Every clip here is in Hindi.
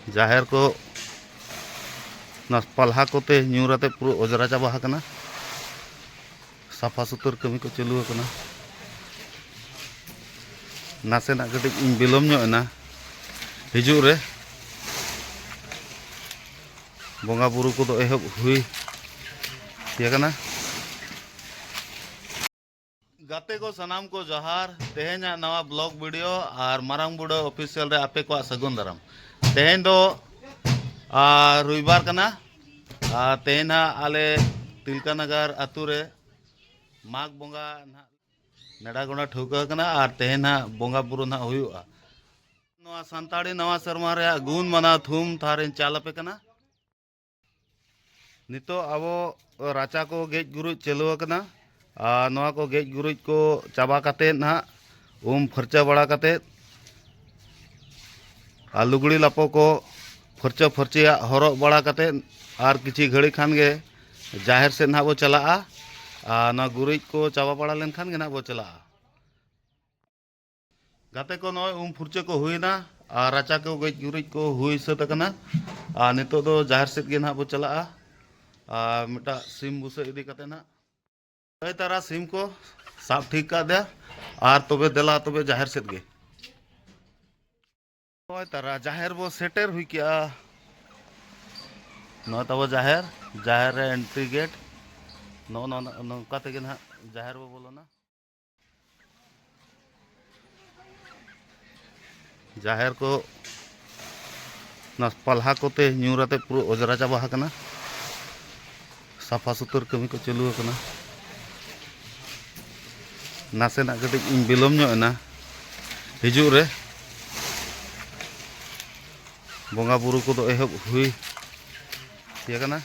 जाहेर को पलहा कोते न्यूराते पूरा ओजरा चाबा हाकना साफा सुतर कमी को चालू हाकना नासेना कटिज इन बिलोम ᱧᱚᱜ हिजू रे बोंगा बुरु को एहब हुई कना गाते को सनाम को जोहार तेहेना नवा ब्लॉग वीडियो और मारांग बुढ़ो ऑफिशियल रे आपे को सगुन दाराम तेहेन दो रविवार कना तेहेना आले तिलका नगर आतु रे माघ बोंगा नेड़ा गोड़ा ठौका कना और तेहेना बोंगा बुरु ना हुयुआ नवा संताड़ी नवा शर्मा रे गुण मना थूम थारे चालपे कना नितो आबो राचा को गेज गुरुज चालू कना नवा को गेज गुरुज को चाबा काते ना फर्चा बड़ा काते लुगड़ी लापो को फर्चा फर्चिया हरक बड़ा काते और किछि घड़ी खान गे जाहिर से ना बो चला ना गुरुज को चाबा बड़ा लेन खान गे ना बो चला गाते को नय फुर्चा को हुईना और राचा को गेज गुरुज को हुई सत कना नितो दो जाहिर से गे ना बो चला मिटा सिम बुसे इदी काते ना तारा सिम को साफ ठीक कर दे और तबे देला तबे जाहिर सेट गे तारा जाहिर बो सेटर हुई क्या न तब जाहिर रे एंट्री गेट नौका तेगे ना जाहिर बो बोलो ना जाहिर को पलहा कोते न्यूराते पूरा ओजरा चाबा हाकना साफा सुतर कमी को चालू हाकना नासेना कटिज इन बिलोम ᱧᱚᱜ हिजू रे बोंगा बुरु को एहब हुई कना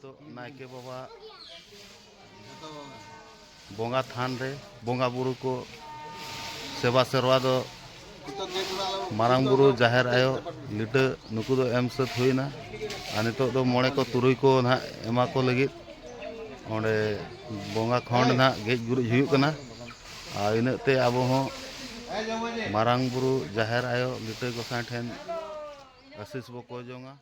तो नायके बाबा बोंगा थान रे बोंगा बुरु को सेवा सेरवा दो मारांग बुरु जाहिर आयो लिटा नुकु दो एम सत हुईना नितो दो मोड़े को तुरुई को ना एमा को लगी ओंडे बोंगा खंड ना गेज गुरुज हुयुग कना इनते अब मारांग बुरु जाहिर आयो लिटा गोसाई ठेन आशीष बो को जोंगा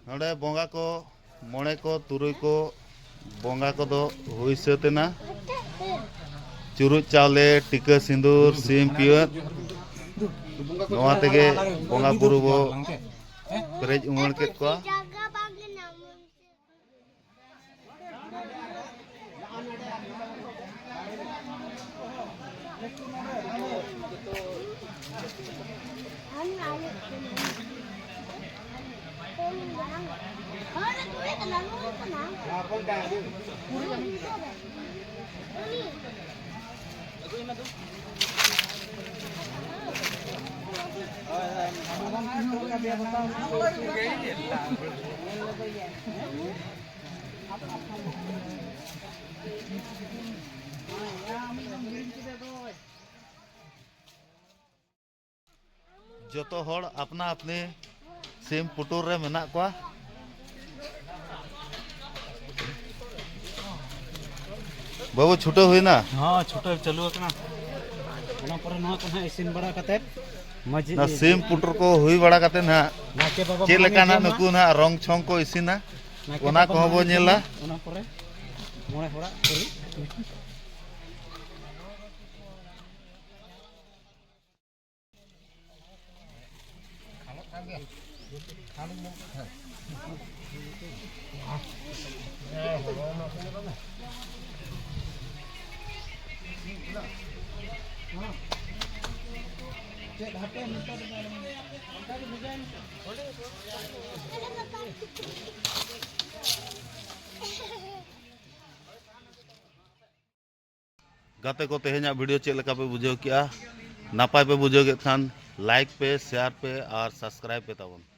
नोडे बोंगा को मोणे को तुरुई को बोंगा को दो हुई सतेना चुरुज चावले टिका सिंदूर सीम पियर नोआ तेगे बोंगा बुरु बो पेरेज उमड़ केत कोआ जोतो होड़ अपना अपने सेम पुटुर रे मेना कोआ बाबू छुटो हुई ना हाँ छुटो चालू करना ओना पर नवा को ना इसिन बड़ा कते मजे ना सेम पुटुर को हुई बड़ा कते ना नाके बाबा चे लेका ना नुकु ना रंग छंग को इसिना ओना को बो नेला ओना परे मोणे होड़ा करी गाते को तेहना वीडियो चेक लगा पे बुझाव किया नापाय पे बुझाव के खान लाइक पे शेयर पे और सब्सक्राइब पे ताबन।